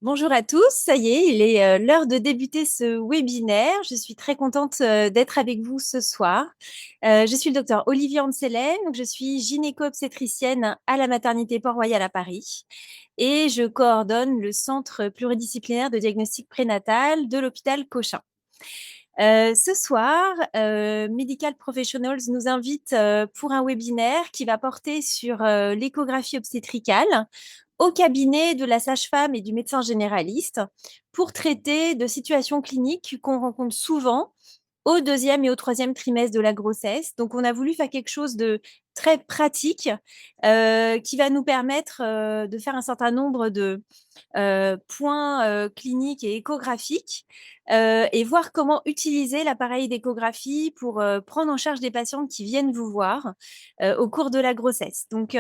Bonjour à tous, ça y est, il est l'heure de débuter ce webinaire. Je suis très contente d'être avec vous ce soir. Je suis le docteur Olivier Anselem, donc je suis gynéco-obstétricienne à la maternité Port-Royal à Paris et je coordonne le centre pluridisciplinaire de diagnostic prénatal de l'hôpital Cochin. Ce soir, Medical Professionals nous invite pour un webinaire qui va porter sur l'échographie obstétricale au cabinet de la sage-femme et du médecin généraliste pour traiter de situations cliniques qu'on rencontre souvent au deuxième et au troisième trimestre de la grossesse. Donc, on a voulu faire quelque chose de très pratique qui va nous permettre de faire un certain nombre de points cliniques et échographiques et voir comment utiliser l'appareil d'échographie pour prendre en charge des patientes qui viennent vous voir au cours de la grossesse. Donc,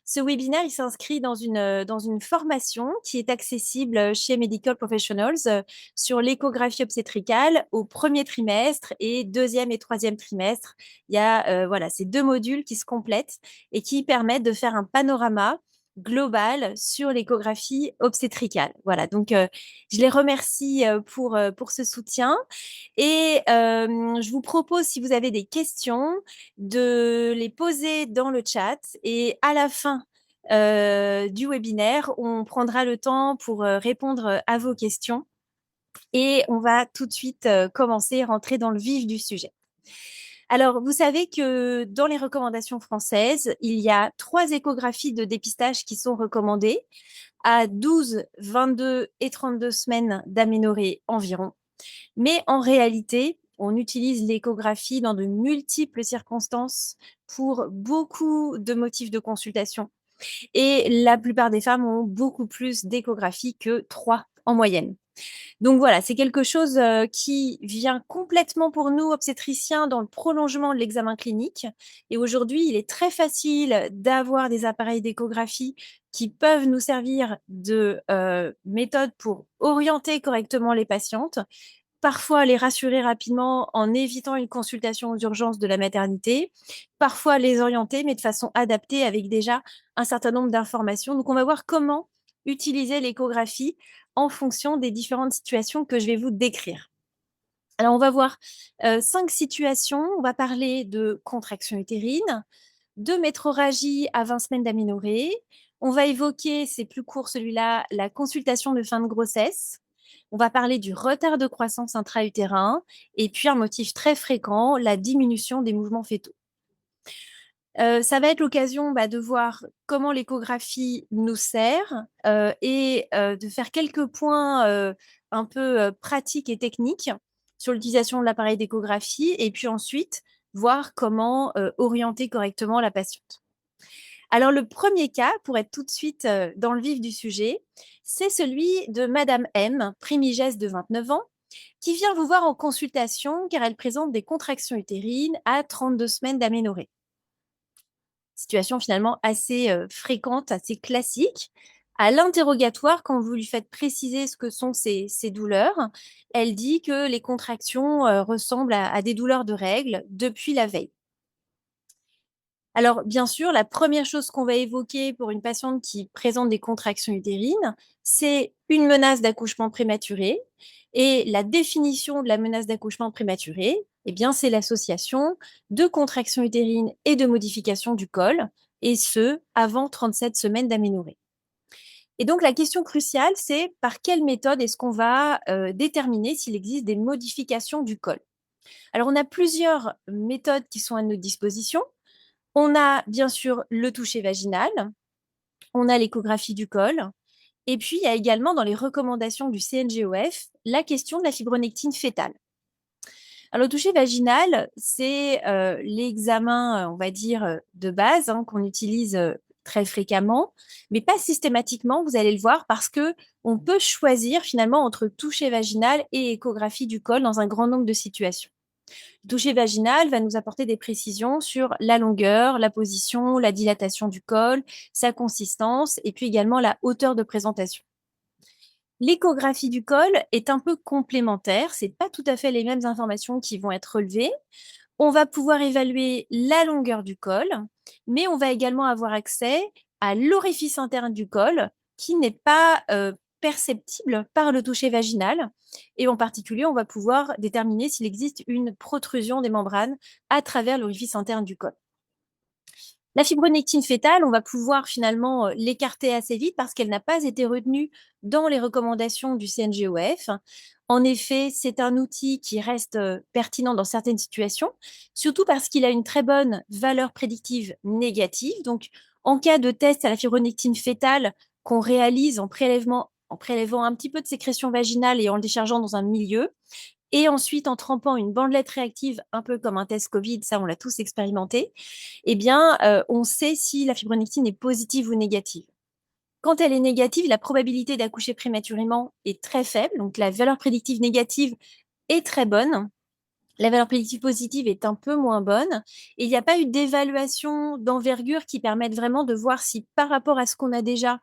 ce webinaire, il s'inscrit dans une formation qui est accessible chez Medical Professionals sur l'échographie obstétricale au premier trimestre et deuxième et troisième trimestre. Il y a voilà, ces deux modules qui se complètent et qui permettent de faire un panorama global sur l'échographie obstétricale. Voilà, donc je les remercie pour ce soutien et je vous propose, si vous avez des questions, de les poser dans le chat et à la fin du webinaire, on prendra le temps pour répondre à vos questions et on va tout de suite commencer, rentrer dans le vif du sujet. Alors, vous savez que dans les recommandations françaises, il y a 3 échographies de dépistage qui sont recommandées à 12, 22 et 32 semaines d'aménorrhée environ. Mais en réalité, on utilise l'échographie dans de multiples circonstances pour beaucoup de motifs de consultation. Et la plupart des femmes ont beaucoup plus d'échographies que 3 en moyenne. Donc voilà, c'est quelque chose qui vient complètement pour nous, obstétriciens, dans le prolongement de l'examen clinique. Et aujourd'hui, il est très facile d'avoir des appareils d'échographie qui peuvent nous servir de méthode pour orienter correctement les patientes, parfois les rassurer rapidement en évitant une consultation aux urgences de la maternité, parfois les orienter, mais de façon adaptée avec déjà un certain nombre d'informations. Donc, on va voir comment utiliser l'échographie en fonction des différentes situations que je vais vous décrire. Alors, on va voir 5 situations. On va parler de contraction utérine, de métrorragie à 20 semaines d'aménorrhée. On va évoquer, c'est plus court celui-là, la consultation de fin de grossesse. On va parler du retard de croissance intra-utérin et puis un motif très fréquent, la diminution des mouvements fœtaux. Ça va être l'occasion de voir comment l'échographie nous sert et de faire quelques points un peu pratiques et techniques sur l'utilisation de l'appareil d'échographie et puis ensuite voir comment orienter correctement la patiente. Alors, le premier cas, pour être tout de suite dans le vif du sujet, c'est celui de Madame M, primigeste de 29 ans, qui vient vous voir en consultation car elle présente des contractions utérines à 32 semaines d'aménorrhée. Situation finalement assez fréquente, assez classique. À l'interrogatoire, quand vous lui faites préciser ce que sont ces douleurs, elle dit que les contractions ressemblent à des douleurs de règles depuis la veille. Alors, bien sûr, la première chose qu'on va évoquer pour une patiente qui présente des contractions utérines, c'est une menace d'accouchement prématuré. Et la définition de la menace d'accouchement prématuré, eh bien, c'est l'association de contractions utérines et de modification du col, et ce, avant 37 semaines d'aménorrhée. Et donc, la question cruciale, c'est par quelle méthode est-ce qu'on va déterminer s'il existe des modifications du col? Alors, on a plusieurs méthodes qui sont à notre disposition. On a bien sûr le toucher vaginal, on a l'échographie du col, et puis il y a également dans les recommandations du CNGOF la question de la fibronectine fœtale. Alors, le toucher vaginal, c'est l'examen, on va dire, de base qu'on utilise très fréquemment, mais pas systématiquement, vous allez le voir, parce que on peut choisir finalement entre toucher vaginal et échographie du col dans un grand nombre de situations. Le toucher vaginal va nous apporter des précisions sur la longueur, la position, la dilatation du col, sa consistance et puis également la hauteur de présentation. L'échographie du col est un peu complémentaire, c'est pas tout à fait les mêmes informations qui vont être relevées. On va pouvoir évaluer la longueur du col, mais on va également avoir accès à l'orifice interne du col qui n'est pas perceptible par le toucher vaginal. Et en particulier, on va pouvoir déterminer s'il existe une protrusion des membranes à travers l'orifice interne du col. La fibronectine fœtale, on va pouvoir finalement l'écarter assez vite parce qu'elle n'a pas été retenue dans les recommandations du CNGOF. En effet, c'est un outil qui reste pertinent dans certaines situations, surtout parce qu'il a une très bonne valeur prédictive négative. Donc, en cas de test à la fibronectine fœtale qu'on réalise en prélevant un petit peu de sécrétion vaginale et en le déchargeant dans un milieu, et ensuite en trempant une bandelette réactive, un peu comme un test Covid, ça on l'a tous expérimenté, eh bien, on sait si la fibronectine est positive ou négative. Quand elle est négative, la probabilité d'accoucher prématurément est très faible, donc la valeur prédictive négative est très bonne. La valeur prédictive positive est un peu moins bonne. Et il n'y a pas eu d'évaluation d'envergure qui permette vraiment de voir si par rapport à ce qu'on a déjà,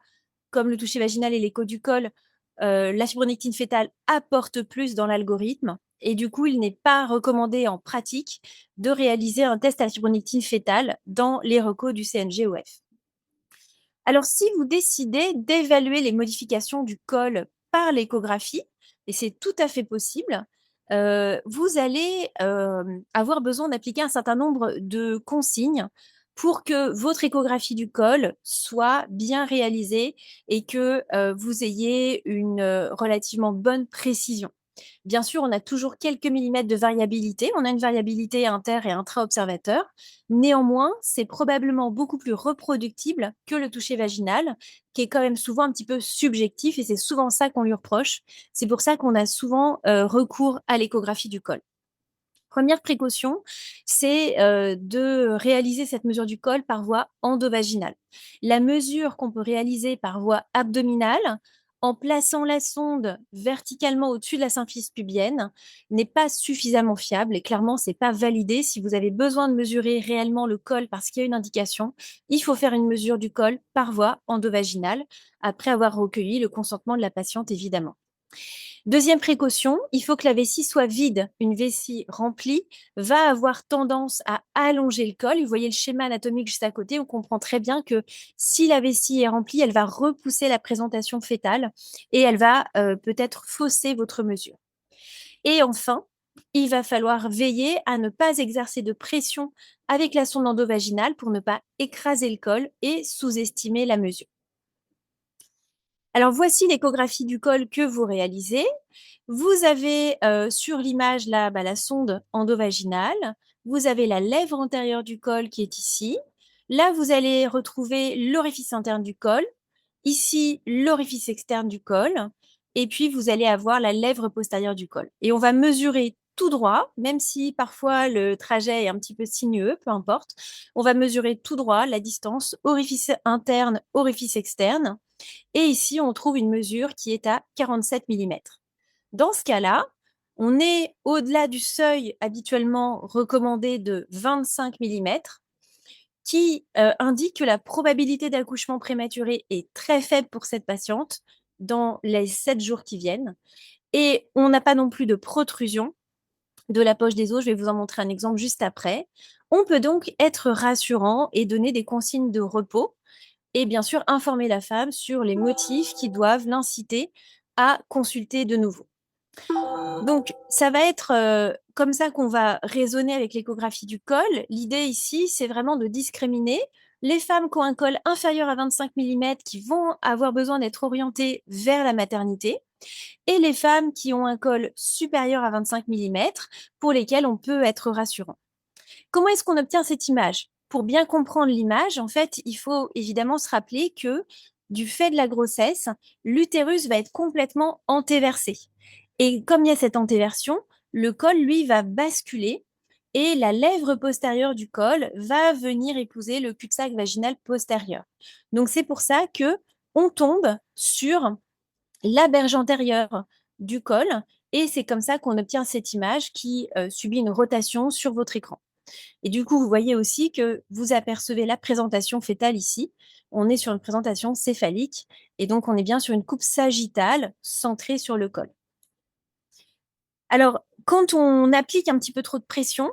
comme le toucher vaginal et l'écho du col, la fibronectine fœtale apporte plus dans l'algorithme. Et du coup, il n'est pas recommandé en pratique de réaliser un test à la fibronectine fœtale dans les recos du CNGOF. Alors, si vous décidez d'évaluer les modifications du col par l'échographie, et c'est tout à fait possible, vous allez avoir besoin d'appliquer un certain nombre de consignes pour que votre échographie du col soit bien réalisée et que vous ayez une relativement bonne précision. Bien sûr, on a toujours quelques millimètres de variabilité. On a une variabilité inter et intra-observateur. Néanmoins, c'est probablement beaucoup plus reproductible que le toucher vaginal, qui est quand même souvent un petit peu subjectif et c'est souvent ça qu'on lui reproche. C'est pour ça qu'on a souvent recours à l'échographie du col. Première précaution, c'est de réaliser cette mesure du col par voie endovaginale. La mesure qu'on peut réaliser par voie abdominale, en plaçant la sonde verticalement au-dessus de la symphyse pubienne, n'est pas suffisamment fiable et clairement, c'est pas validé. Si vous avez besoin de mesurer réellement le col parce qu'il y a une indication, il faut faire une mesure du col par voie endovaginale après avoir recueilli le consentement de la patiente, évidemment. Deuxième précaution, il faut que la vessie soit vide. Une vessie remplie va avoir tendance à allonger le col. Vous voyez le schéma anatomique juste à côté. On comprend très bien que si la vessie est remplie, elle va repousser la présentation fœtale et elle va peut-être fausser votre mesure. Et enfin, il va falloir veiller à ne pas exercer de pression avec la sonde endovaginale pour ne pas écraser le col et sous-estimer la mesure. Alors voici l'échographie du col que vous réalisez. Vous avez sur l'image là la sonde endovaginale. Vous avez la lèvre antérieure du col qui est ici. Là, vous allez retrouver l'orifice interne du col. Ici, l'orifice externe du col. Et puis, vous allez avoir la lèvre postérieure du col. Et on va mesurer tout droit, même si parfois le trajet est un petit peu sinueux, peu importe. On va mesurer tout droit la distance orifice interne, orifice externe. Et ici, on trouve une mesure qui est à 47 millimètres. Dans ce cas-là, on est au-delà du seuil habituellement recommandé de 25 millimètres, qui indique que la probabilité d'accouchement prématuré est très faible pour cette patiente dans les 7 jours qui viennent. Et on n'a pas non plus de protrusion de la poche des os. Je vais vous en montrer un exemple juste après. On peut donc être rassurant et donner des consignes de repos et bien sûr informer la femme sur les motifs qui doivent l'inciter à consulter de nouveau. Donc, ça va être comme ça qu'on va raisonner avec l'échographie du col. L'idée ici, c'est vraiment de discriminer les femmes qui ont un col inférieur à 25 millimètres qui vont avoir besoin d'être orientées vers la maternité et les femmes qui ont un col supérieur à 25 millimètres pour lesquelles on peut être rassurant. Comment est-ce qu'on obtient cette image? Pour bien comprendre l'image, en fait, il faut évidemment se rappeler que du fait de la grossesse, l'utérus va être complètement antéversé. Et comme il y a cette antéversion, le col, lui, va basculer et la lèvre postérieure du col va venir épouser le cul-de-sac vaginal postérieur. Donc, c'est pour ça que on tombe sur la berge antérieure du col et c'est comme ça qu'on obtient cette image qui subit une rotation sur votre écran. Et du coup, vous voyez aussi que vous apercevez la présentation fœtale ici. On est sur une présentation céphalique et donc on est bien sur une coupe sagittale centrée sur le col. Alors, quand on applique un petit peu trop de pression,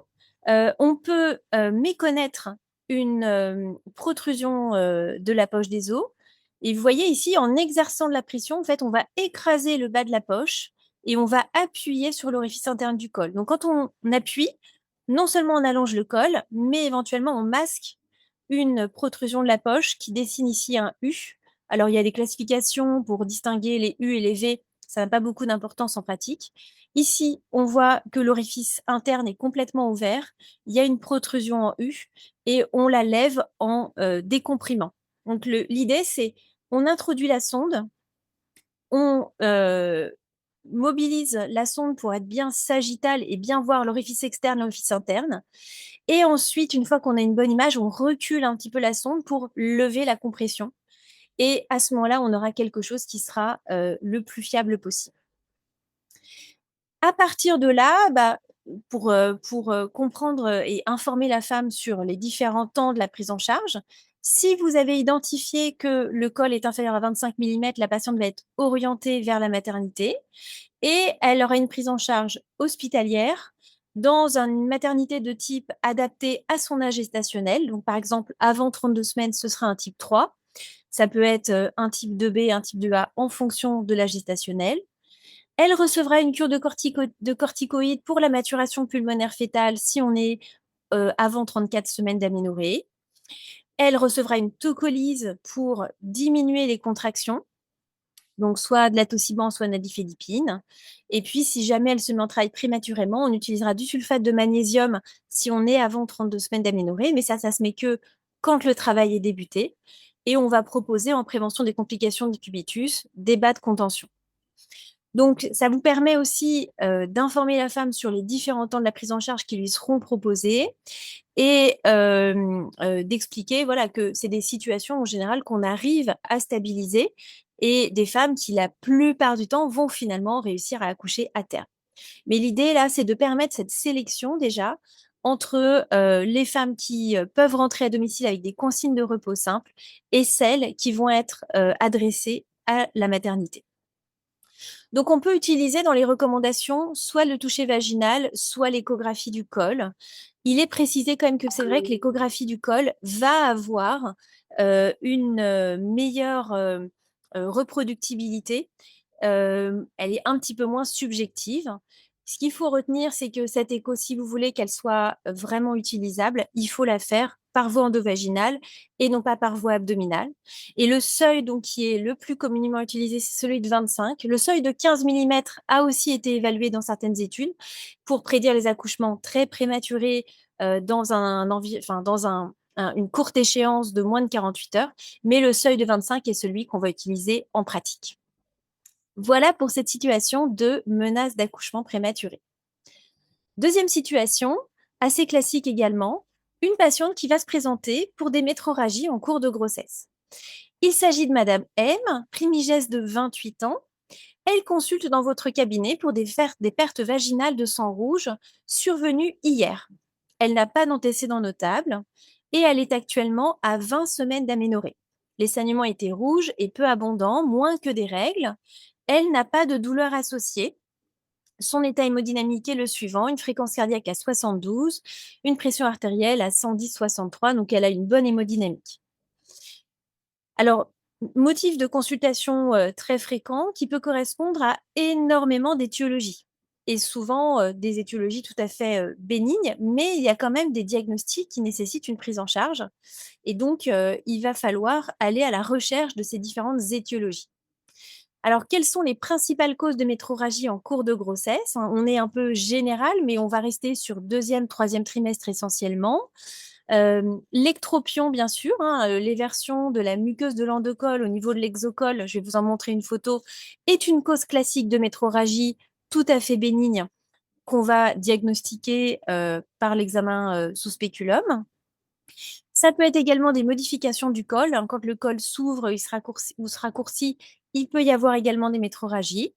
on peut méconnaître une protrusion de la poche des os Et vous voyez ici, en exerçant de la pression, en fait, on va écraser le bas de la poche et on va appuyer sur l'orifice interne du col. Donc, quand on appuie, non seulement on allonge le col, mais éventuellement on masque une protrusion de la poche qui dessine ici un U. Alors, il y a des classifications pour distinguer les U et les V. Ça n'a pas beaucoup d'importance en pratique. Ici, on voit que l'orifice interne est complètement ouvert. Il y a une protrusion en U et on la lève en décomprimant. Donc, l'idée, c'est on introduit la sonde, on mobilise la sonde pour être bien sagittale et bien voir l'orifice externe, l'orifice interne. Et ensuite, une fois qu'on a une bonne image, on recule un petit peu la sonde pour lever la compression. Et à ce moment-là, on aura quelque chose qui sera le plus fiable possible. À partir de là, pour comprendre et informer la femme sur les différents temps de la prise en charge, si vous avez identifié que le col est inférieur à 25 mm, la patiente va être orientée vers la maternité et elle aura une prise en charge hospitalière dans une maternité de type adapté à son âge gestationnel. Donc, par exemple, avant 32 semaines, ce sera un type 3. Ça peut être un type 2B, un type 2A en fonction de l'âge gestationnel. Elle recevra une cure de corticoïdes pour la maturation pulmonaire fétale si on est avant 34 semaines d'aménorrhée. Elle recevra une tocolyse pour diminuer les contractions, donc soit de la tociban, soit de la difédipine. Et puis, si jamais elle se met en travail prématurément, on utilisera du sulfate de magnésium si on est avant 32 semaines d'aménorrhée, mais ça se met que quand le travail est débuté. Et on va proposer en prévention des complications du cubitus des bas de contention. Donc, ça vous permet aussi d'informer la femme sur les différents temps de la prise en charge qui lui seront proposés et d'expliquer voilà, que c'est des situations en général qu'on arrive à stabiliser et des femmes qui, la plupart du temps, vont finalement réussir à accoucher à terme. Mais l'idée, là, c'est de permettre cette sélection déjà entre les femmes qui peuvent rentrer à domicile avec des consignes de repos simples et celles qui vont être adressées à la maternité. Donc, on peut utiliser dans les recommandations soit le toucher vaginal, soit l'échographie du col. Il est précisé quand même que c'est vrai que l'échographie du col va avoir une meilleure reproductibilité. Elle est un petit peu moins subjective. Ce qu'il faut retenir, c'est que cette écho, si vous voulez qu'elle soit vraiment utilisable, il faut la faire par voie endovaginale et non pas par voie abdominale. Et le seuil donc, qui est le plus communément utilisé, c'est celui de 25. Le seuil de 15 mm a aussi été évalué dans certaines études pour prédire les accouchements très prématurés dans une courte échéance de moins de 48 heures. Mais le seuil de 25 est celui qu'on va utiliser en pratique. Voilà pour cette situation de menace d'accouchement prématuré. Deuxième situation, assez classique également, une patiente qui va se présenter pour des métrorragies en cours de grossesse. Il s'agit de Madame M, primigesse de 28 ans. Elle consulte dans votre cabinet pour des pertes vaginales de sang rouge survenues hier. Elle n'a pas d'antécédents notables et elle est actuellement à 20 semaines d'aménorrhée. Les saignements étaient rouges et peu abondants, moins que des règles. Elle n'a pas de douleur associée. Son état hémodynamique est le suivant, une fréquence cardiaque à 72, une pression artérielle à 110-63, donc elle a une bonne hémodynamique. Alors, motif de consultation très fréquent qui peut correspondre à énormément d'étiologies et souvent des étiologies tout à fait bénignes, mais il y a quand même des diagnostics qui nécessitent une prise en charge et donc il va falloir aller à la recherche de ces différentes étiologies. Alors, quelles sont les principales causes de métrorragie en cours de grossesse? On est un peu général, mais on va rester sur 2e, 3e trimestre essentiellement. L'ectropion, bien sûr, l'éversion de la muqueuse de l'endocole au niveau de l'exocole, je vais vous en montrer une photo, est une cause classique de métrorragie tout à fait bénigne qu'on va diagnostiquer par l'examen sous spéculum. Ça peut être également des modifications du col. Quand le col s'ouvre ou se raccourcit, il peut y avoir également des métrorragies.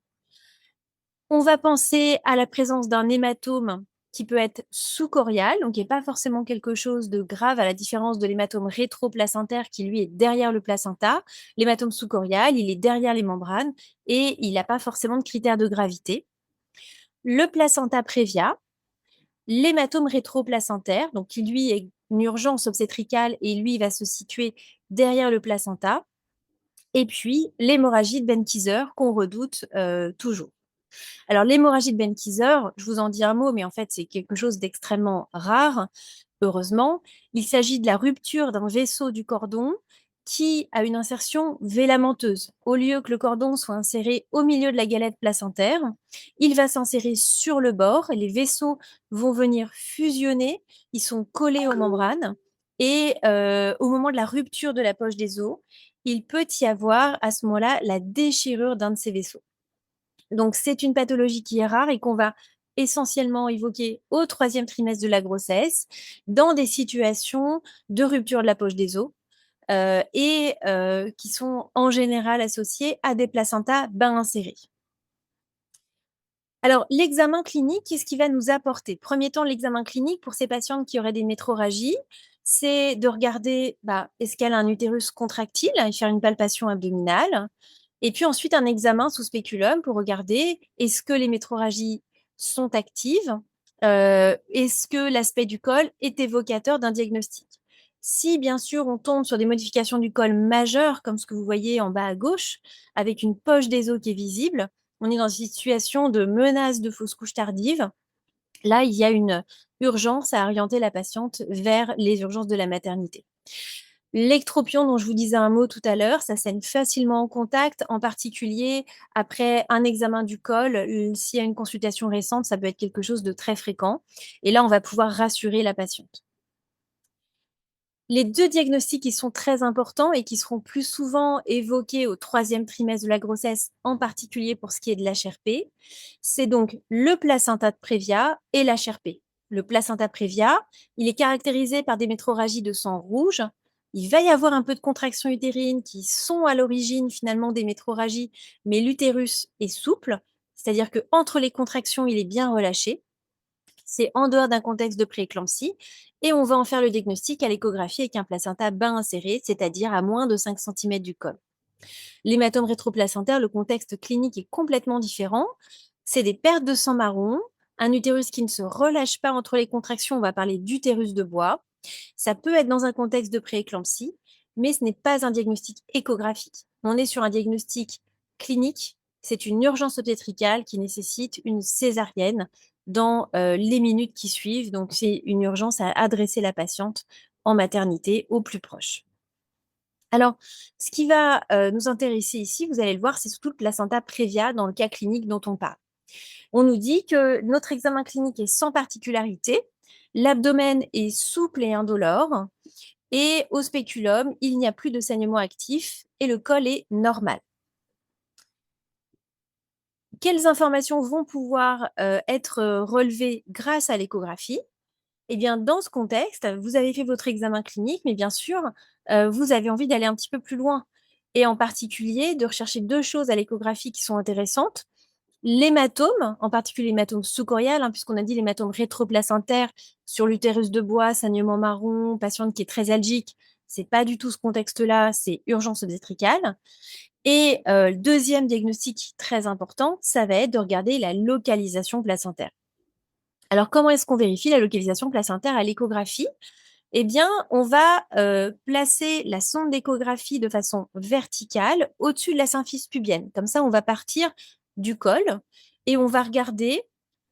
On va penser à la présence d'un hématome qui peut être sous-corial, donc qui n'est pas forcément quelque chose de grave, à la différence de l'hématome rétroplacentaire qui, lui, est derrière le placenta. L'hématome sous-corial, il est derrière les membranes et il n'a pas forcément de critères de gravité. Le placenta prévia, l'hématome rétroplacentaire, donc qui, lui, est une urgence obstétricale et lui, va se situer derrière le placenta. et puis l'hémorragie de Benkiser qu'on redoute toujours. Alors l'hémorragie de Benkiser, je vous en dis un mot, mais en fait c'est quelque chose d'extrêmement rare, heureusement. Il s'agit de la rupture d'un vaisseau du cordon qui a une insertion vélamenteuse. Au lieu que le cordon soit inséré au milieu de la galette placentaire, il va s'insérer sur le bord et les vaisseaux vont venir fusionner, ils sont collés aux membranes et au moment de la rupture de la poche des os, il peut y avoir à ce moment-là la déchirure d'un de ces vaisseaux. Donc, c'est une pathologie qui est rare et qu'on va essentiellement évoquer au troisième trimestre de la grossesse, dans des situations de rupture de la poche des os et qui sont en général associées à des placentas bien insérés. Alors, l'examen clinique, qu'est-ce qu'il va nous apporter? Premier temps, l'examen clinique pour ces patientes qui auraient des métrorragies, c'est de regarder est-ce qu'elle a un utérus contractile et faire une palpation abdominale. Et puis ensuite, un examen sous spéculum pour regarder est-ce que les métrorragies sont actives, est-ce que l'aspect du col est évocateur d'un diagnostic. Si bien sûr on tombe sur des modifications du col majeures, comme ce que vous voyez en bas à gauche, avec une poche des os qui est visible, on est dans une situation de menace de fausse couche tardive. Là, il y a une urgence à orienter la patiente vers les urgences de la maternité. L'ectropion dont je vous disais un mot tout à l'heure, ça saigne facilement en contact, en particulier après un examen du col. S'il y a une consultation récente, ça peut être quelque chose de très fréquent. Et là, on va pouvoir rassurer la patiente. Les 2 diagnostics qui sont très importants et qui seront plus souvent évoqués au troisième trimestre de la grossesse, en particulier pour ce qui est de l'HRP, c'est donc le placenta de Prévia et l'HRP. Le placenta de Prévia, il est caractérisé par des métrorragies de sang rouge. Il va y avoir un peu de contractions utérines qui sont à l'origine finalement des métrorragies, mais l'utérus est souple, c'est-à-dire qu'entre les contractions, il est bien relâché. C'est en dehors d'un contexte de prééclampsie et on va en faire le diagnostic à l'échographie avec un placenta bien inséré, c'est-à-dire à moins de 5 cm du col. L'hématome rétroplacentaire, le contexte clinique est complètement différent. C'est des pertes de sang marron, un utérus qui ne se relâche pas entre les contractions, on va parler d'utérus de bois. Ça peut être dans un contexte de prééclampsie, mais ce n'est pas un diagnostic échographique. On est sur un diagnostic clinique. C'est une urgence obstétricale qui nécessite une césarienne dans les minutes qui suivent. Donc, c'est une urgence à adresser la patiente en maternité au plus proche. Alors, ce qui va nous intéresser ici, vous allez le voir, c'est surtout le placenta prévia dans le cas clinique dont on parle. On nous dit que notre examen clinique est sans particularité, l'abdomen est souple et indolore, et au spéculum, il n'y a plus de saignement actif et le col est normal. Quelles informations vont pouvoir être relevées grâce à l'échographie? Eh bien, dans ce contexte, vous avez fait votre examen clinique, mais bien sûr, vous avez envie d'aller un petit peu plus loin et en particulier de rechercher 2 choses à l'échographie qui sont intéressantes. L'hématome, en particulier l'hématome sous-corial, puisqu'on a dit l'hématome rétroplacentaire sur l'utérus de bois, saignement marron, patiente qui est très algique, c'est pas du tout ce contexte-là, c'est urgence obstétricale. Et le 2e diagnostic très important, ça va être de regarder la localisation placentaire. Alors, comment est-ce qu'on vérifie la localisation placentaire à l'échographie? Eh bien, on va placer la sonde d'échographie de façon verticale au-dessus de la symphyse pubienne. Comme ça, on va partir du col et on va regarder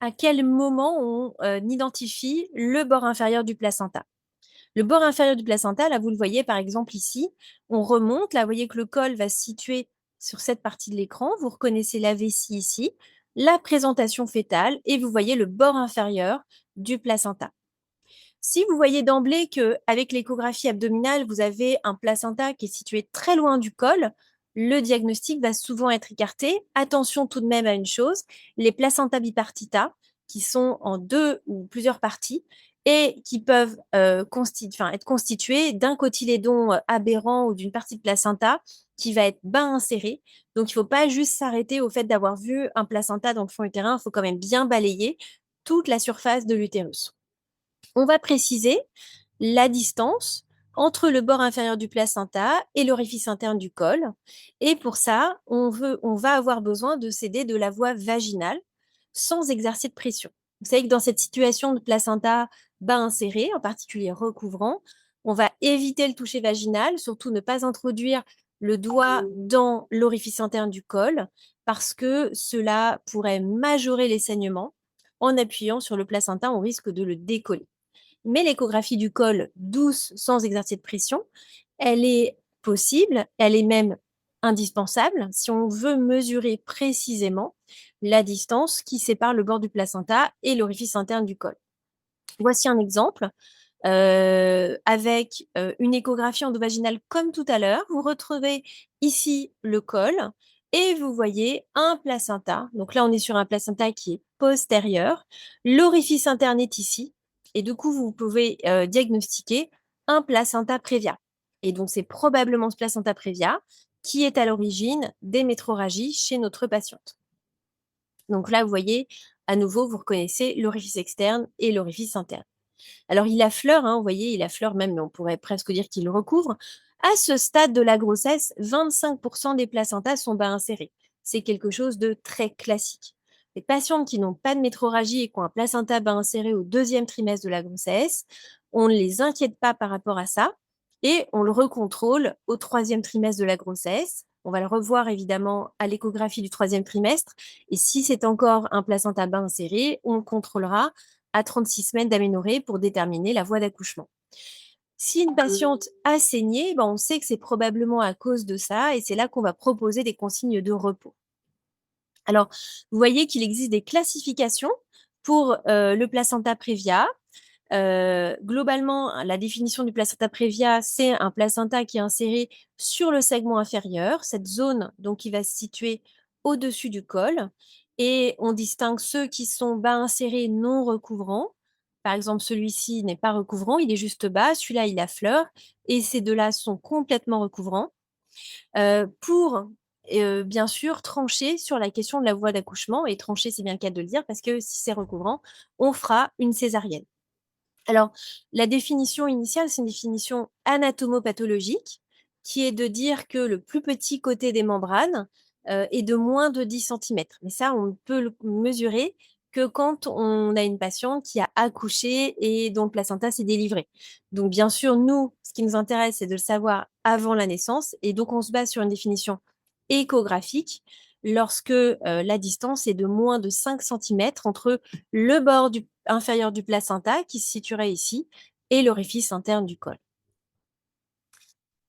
à quel moment on identifie le bord inférieur du placenta. Le bord inférieur du placenta, là, vous le voyez par exemple ici, on remonte, là, vous voyez que le col va se situer sur cette partie de l'écran. Vous reconnaissez la vessie ici, la présentation fœtale et vous voyez le bord inférieur du placenta. Si vous voyez d'emblée qu'avec l'échographie abdominale, vous avez un placenta qui est situé très loin du col, le diagnostic va souvent être écarté. Attention tout de même à une chose, les placenta bipartita, qui sont en 2 ou plusieurs parties et qui peuvent être constitués d'un cotylédon aberrant ou d'une partie de placenta qui va être bien inséré. Donc, il ne faut pas juste s'arrêter au fait d'avoir vu un placenta dans le fond utérin, il faut quand même bien balayer toute la surface de l'utérus. On va préciser la distance entre le bord inférieur du placenta et l'orifice interne du col. Et pour ça, on va avoir besoin de s'aider de la voie vaginale sans exercer de pression. Vous savez que dans cette situation de placenta bas inséré, en particulier recouvrant, on va éviter le toucher vaginal, surtout ne pas introduire le doigt dans l'orifice interne du col parce que cela pourrait majorer les saignements. En appuyant sur le placenta, on risque de le décoller. Mais l'échographie du col douce, sans exercer de pression, elle est possible, elle est même indispensable si on veut mesurer précisément la distance qui sépare le bord du placenta et l'orifice interne du col. Voici un exemple avec une échographie endovaginale comme tout à l'heure. Vous retrouvez ici le col et vous voyez un placenta. Donc là, on est sur un placenta qui est postérieur. L'orifice interne est ici. Et du coup, vous pouvez diagnostiquer un placenta prévia. Et donc, c'est probablement ce placenta prévia qui est à l'origine des métrorragies chez notre patiente. Donc là, vous voyez, à nouveau, vous reconnaissez l'orifice externe et l'orifice interne. Alors, il affleure, hein, vous voyez, il affleure même, mais on pourrait presque dire qu'il recouvre. À ce stade de la grossesse, 25% des placentas sont bas insérés. C'est quelque chose de très classique. Les patientes qui n'ont pas de métrorragie et qui ont un placenta bas inséré au deuxième trimestre de la grossesse, on ne les inquiète pas par rapport à ça et on le recontrôle au troisième trimestre de la grossesse. On va le revoir évidemment à l'échographie du troisième trimestre. Et si c'est encore un placenta bas inséré, on le contrôlera à 36 semaines d'aménorrhée pour déterminer la voie d'accouchement. Si une patiente a saigné, on sait que c'est probablement à cause de ça et c'est là qu'on va proposer des consignes de repos. Alors, vous voyez qu'il existe des classifications pour le placenta prévia. Globalement, la définition du placenta prévia, c'est un placenta qui est inséré sur le segment inférieur, cette zone donc qui va se situer au-dessus du col. Et on distingue ceux qui sont bas insérés non recouvrants. Par exemple, celui-ci n'est pas recouvrant, il est juste bas. Celui-là, il affleure. Et ces deux-là sont complètement recouvrants. Pour bien sûr trancher sur la question de la voie d'accouchement. Et trancher, c'est bien le cas de le dire, parce que si c'est recouvrant, on fera une césarienne. Alors, la définition initiale, c'est une définition anatomopathologique qui est de dire que le plus petit côté des membranes est de moins de 10 centimètres. Mais ça, on ne peut le mesurer que quand on a une patiente qui a accouché et dont le placenta s'est délivré. Donc, bien sûr, nous, ce qui nous intéresse, c'est de le savoir avant la naissance. Et donc, on se base sur une définition échographique lorsque la distance est de moins de 5 centimètres entre le bord inférieur du placenta, qui se situerait ici, et l'orifice interne du col.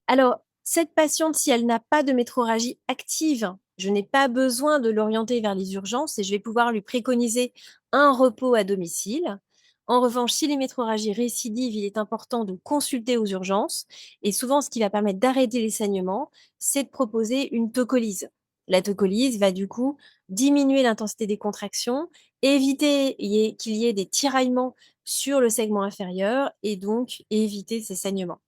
Alors, cette patiente, si elle n'a pas de métrorragie active, je n'ai pas besoin de l'orienter vers les urgences et je vais pouvoir lui préconiser un repos à domicile. En revanche, si les métrorragies récidivent, il est important de consulter aux urgences. Et souvent, ce qui va permettre d'arrêter les saignements, c'est de proposer une tocolyse. La tocolyse va du coup diminuer l'intensité des contractions, éviter qu'il y ait des tiraillements sur le segment inférieur et donc éviter ces saignements.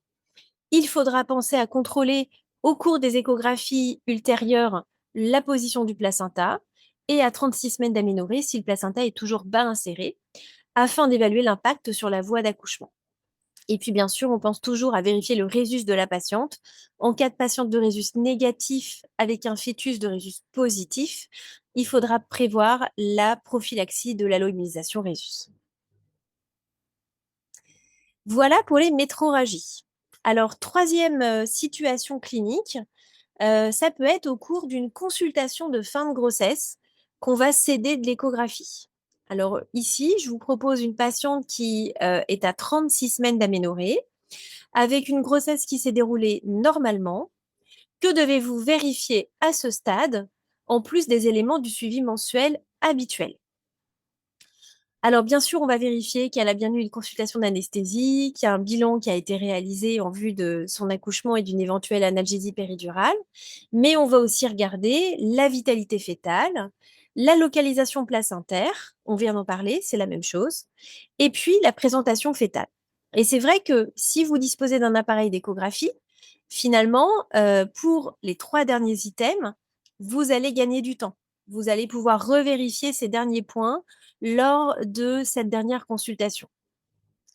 Il faudra penser à contrôler au cours des échographies ultérieures la position du placenta et à 36 semaines d'aménorrhée si le placenta est toujours bas inséré afin d'évaluer l'impact sur la voie d'accouchement. Et puis, bien sûr, on pense toujours à vérifier le résus de la patiente. En cas de patiente de résus négatif avec un fœtus de résus positif, il faudra prévoir la prophylaxie de l'alloïmisation résus. Voilà pour les métrorragies. Alors, troisième situation clinique, ça peut être au cours d'une consultation de fin de grossesse qu'on va céder de l'échographie. Alors ici, je vous propose une patiente qui est à 36 semaines d'aménorrhée, avec une grossesse qui s'est déroulée normalement. Que devez-vous vérifier à ce stade, en plus des éléments du suivi mensuel habituel? Alors, bien sûr, on va vérifier qu'elle a bien eu une consultation d'anesthésie, qu'il y a un bilan qui a été réalisé en vue de son accouchement et d'une éventuelle analgésie péridurale. Mais on va aussi regarder la vitalité fœtale, la localisation placentaire, on vient d'en parler, c'est la même chose, et puis la présentation fœtale. Et c'est vrai que si vous disposez d'un appareil d'échographie, finalement, pour les 3 derniers items, vous allez gagner du temps. Vous allez pouvoir revérifier ces derniers points lors de cette dernière consultation.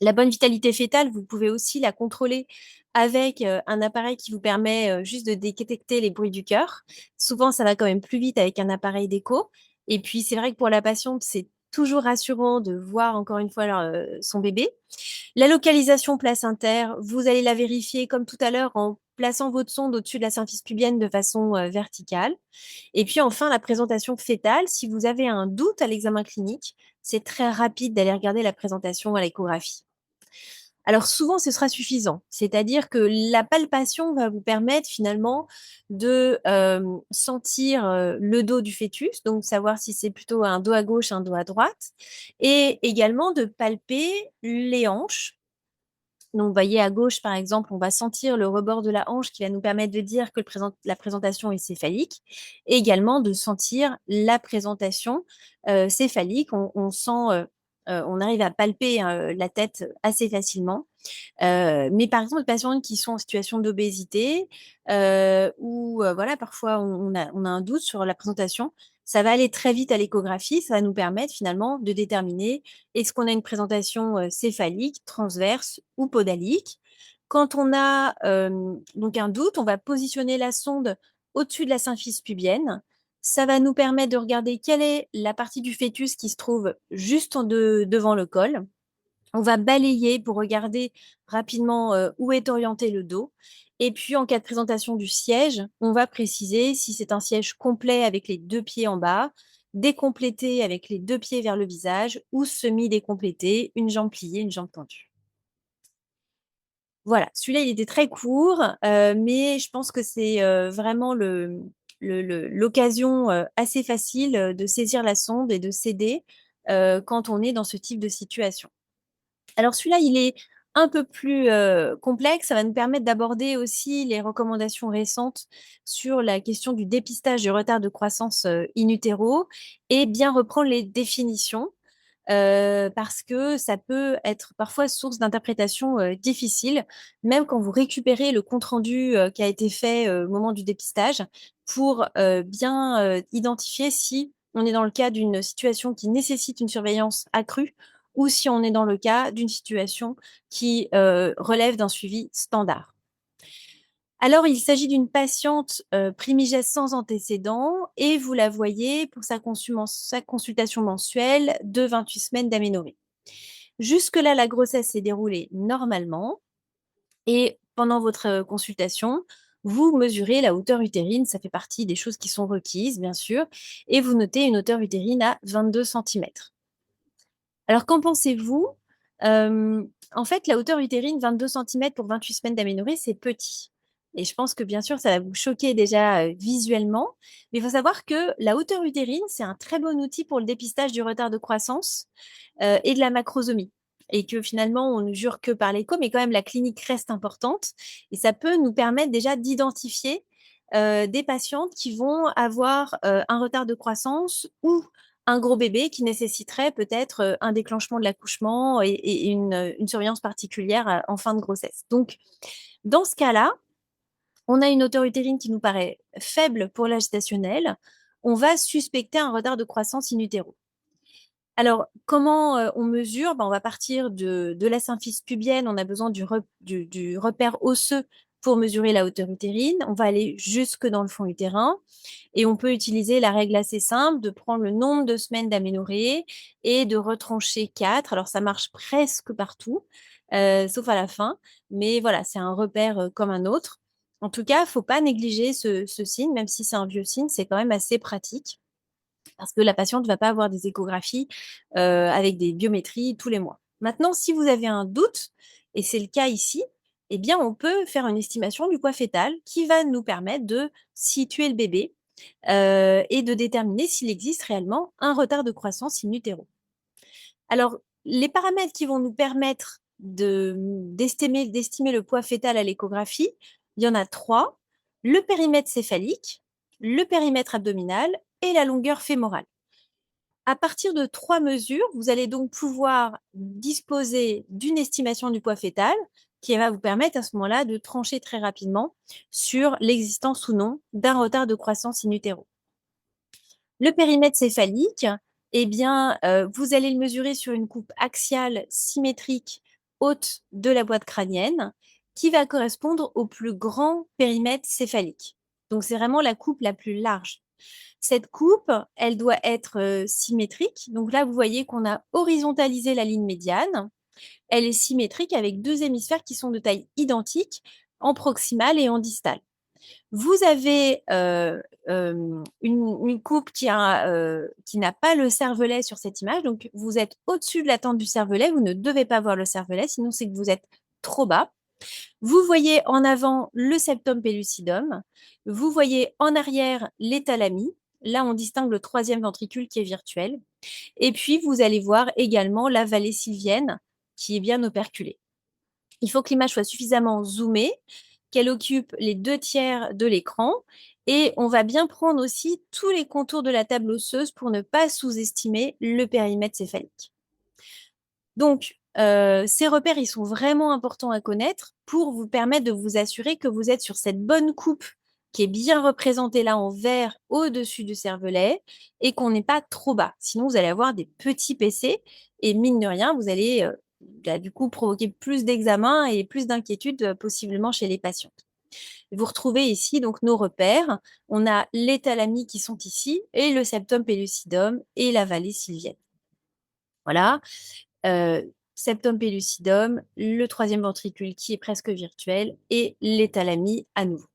La bonne vitalité fœtale, vous pouvez aussi la contrôler avec un appareil qui vous permet juste de détecter les bruits du cœur. Souvent, ça va quand même plus vite avec un appareil d'écho. Et puis, c'est vrai que pour la patiente, c'est toujours rassurant de voir encore une fois son bébé. La localisation placentaire, vous allez la vérifier comme tout à l'heure en plaçant votre sonde au-dessus de la symphyse pubienne de façon verticale. Et puis enfin, la présentation fœtale, si vous avez un doute à l'examen clinique, c'est très rapide d'aller regarder la présentation à l'échographie. Alors souvent, ce sera suffisant. C'est-à-dire que la palpation va vous permettre finalement de, sentir, le dos du fœtus, donc savoir si c'est plutôt un dos à gauche, un dos à droite et également de palper les hanches. Donc vous voyez à gauche, par exemple, on va sentir le rebord de la hanche qui va nous permettre de dire que la présentation est céphalique et également de sentir la présentation, céphalique. On sent, on arrive à palper, la tête assez facilement. Mais par exemple, les patientes qui sont en situation d'obésité, ou voilà, parfois on a un doute sur la présentation, ça va aller très vite à l'échographie. Ça va nous permettre finalement de déterminer est-ce qu'on a une présentation, céphalique, transverse ou podalique. Quand on a, donc un doute, on va positionner la sonde au-dessus de la symphyse pubienne. Ça va nous permettre de regarder quelle est la partie du fœtus qui se trouve juste devant le col. On va balayer pour regarder rapidement, où est orienté le dos et puis en cas de présentation du siège, on va préciser si c'est un siège complet avec les 2 pieds en bas, décomplété avec les 2 pieds vers le visage ou semi-décomplété, une jambe pliée, une jambe tendue. Voilà, celui-là, il était très court, mais je pense que c'est, vraiment l'occasion, assez facile, de saisir la sonde et de s'aider, quand on est dans ce type de situation. Alors celui-là, il est un peu plus, complexe. Ça va nous permettre d'aborder aussi les recommandations récentes sur la question du dépistage du retard de croissance, in utero et bien reprendre les définitions, parce que ça peut être parfois source d'interprétations, difficiles, même quand vous récupérez le compte rendu, qui a été fait, au moment du dépistage pour, bien, identifier si on est dans le cas d'une situation qui nécessite une surveillance accrue ou si on est dans le cas d'une situation qui, relève d'un suivi standard. Alors, il s'agit d'une patiente, primigeste sans antécédent et vous la voyez pour sa consultation mensuelle de 28 semaines d'aménorrhée. Jusque-là, la grossesse s'est déroulée normalement et pendant votre, consultation, vous mesurez la hauteur utérine, ça fait partie des choses qui sont requises, bien sûr, et vous notez une hauteur utérine à 22 centimètres. Alors qu'en pensez-vous? En fait, la hauteur utérine, 22 centimètres pour 28 semaines d'aménorrhée, c'est petit et je pense que, bien sûr, ça va vous choquer déjà, visuellement, mais il faut savoir que la hauteur utérine, c'est un très bon outil pour le dépistage du retard de croissance, et de la macrosomie et que finalement, on ne jure que par l'écho, mais quand même la clinique reste importante et ça peut nous permettre déjà d'identifier, des patientes qui vont avoir, un retard de croissance ou un gros bébé qui nécessiterait peut-être, un déclenchement de l'accouchement et une surveillance particulière, en fin de grossesse. Donc dans ce cas-là, on a une hauteur utérine qui nous paraît faible pour l'âge gestationnel, on va suspecter un retard de croissance in utero. Alors, comment, on mesure? Ben, on va partir de la symphyse pubienne, on a besoin du repère osseux pour mesurer la hauteur utérine. On va aller jusque dans le fond utérin et on peut utiliser la règle assez simple de prendre le nombre de semaines d'aménorrhée et de retrancher 4. Alors ça marche presque partout, sauf à la fin, mais voilà, c'est un repère, comme un autre. En tout cas, faut pas négliger ce signe, même si c'est un vieux signe, c'est quand même assez pratique parce que la patiente ne va pas avoir des échographies, avec des biométries tous les mois. Maintenant, si vous avez un doute, et c'est le cas ici, eh bien, on peut faire une estimation du poids fœtal qui va nous permettre de situer le bébé, et de déterminer s'il existe réellement un retard de croissance in utero. Alors, les paramètres qui vont nous permettre d'estimer le poids fœtal à l'échographie, il y en a 3: le périmètre céphalique, le périmètre abdominal et la longueur fémorale. À partir de 3 mesures, vous allez donc pouvoir disposer d'une estimation du poids fœtal qui va vous permettre à ce moment-là de trancher très rapidement sur l'existence ou non d'un retard de croissance in utero. Le périmètre céphalique, eh bien, vous allez le mesurer sur une coupe axiale symétrique haute de la boîte crânienne qui va correspondre au plus grand périmètre céphalique. Donc c'est vraiment la coupe la plus large. Cette coupe, elle doit être, symétrique. Donc là, vous voyez qu'on a horizontalisé la ligne médiane. Elle est symétrique avec 2 hémisphères qui sont de taille identique en proximal et en distal. Vous avez une coupe qui n'a pas le cervelet sur cette image, donc vous êtes au-dessus de la tente du cervelet, vous ne devez pas voir le cervelet, sinon c'est que vous êtes trop bas. Vous voyez en avant le septum pellucidum, vous voyez en arrière les thalamies, là on distingue le troisième ventricule qui est virtuel, et puis vous allez voir également la vallée sylvienne qui est bien operculée. Il faut que l'image soit suffisamment zoomée, qu'elle occupe les 2 tiers de l'écran, et on va bien prendre aussi tous les contours de la table osseuse pour ne pas sous-estimer le périmètre céphalique. Donc, ces repères, ils sont vraiment importants à connaître pour vous permettre de vous assurer que vous êtes sur cette bonne coupe qui est bien représentée là en vert au-dessus du cervelet et qu'on n'est pas trop bas. Sinon, vous allez avoir des petits PC et mine de rien, vous allez du coup provoquer plus d'examens et plus d'inquiétudes possiblement chez les patients. Vous retrouvez ici donc nos repères. On a les thalamies qui sont ici et le septum pellucidum et la vallée sylvienne. Voilà. Euh, Septum pellucidum, le troisième ventricule qui est presque virtuel et les thalamies à nouveau.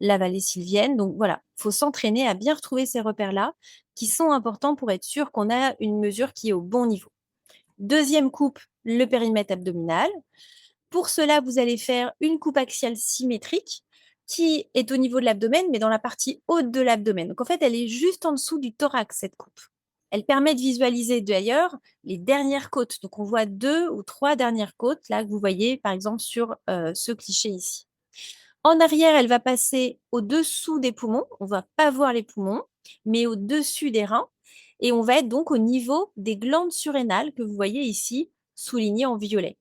La vallée sylvienne, donc voilà, il faut s'entraîner à bien retrouver ces repères-là qui sont importants pour être sûr qu'on a une mesure qui est au bon niveau. Deuxième coupe, le périmètre abdominal. Pour cela, vous allez faire une coupe axiale symétrique qui est au niveau de l'abdomen, mais dans la partie haute de l'abdomen. Donc en fait, elle est juste en dessous du thorax, cette coupe. Elle permet de visualiser d'ailleurs les dernières côtes. Donc on voit 2 ou 3 dernières côtes, là que vous voyez par exemple sur ce cliché ici. En arrière, elle va passer au-dessous des poumons. On ne va pas voir les poumons, mais au-dessus des reins. Et on va être donc au niveau des glandes surrénales que vous voyez ici, soulignées en violet.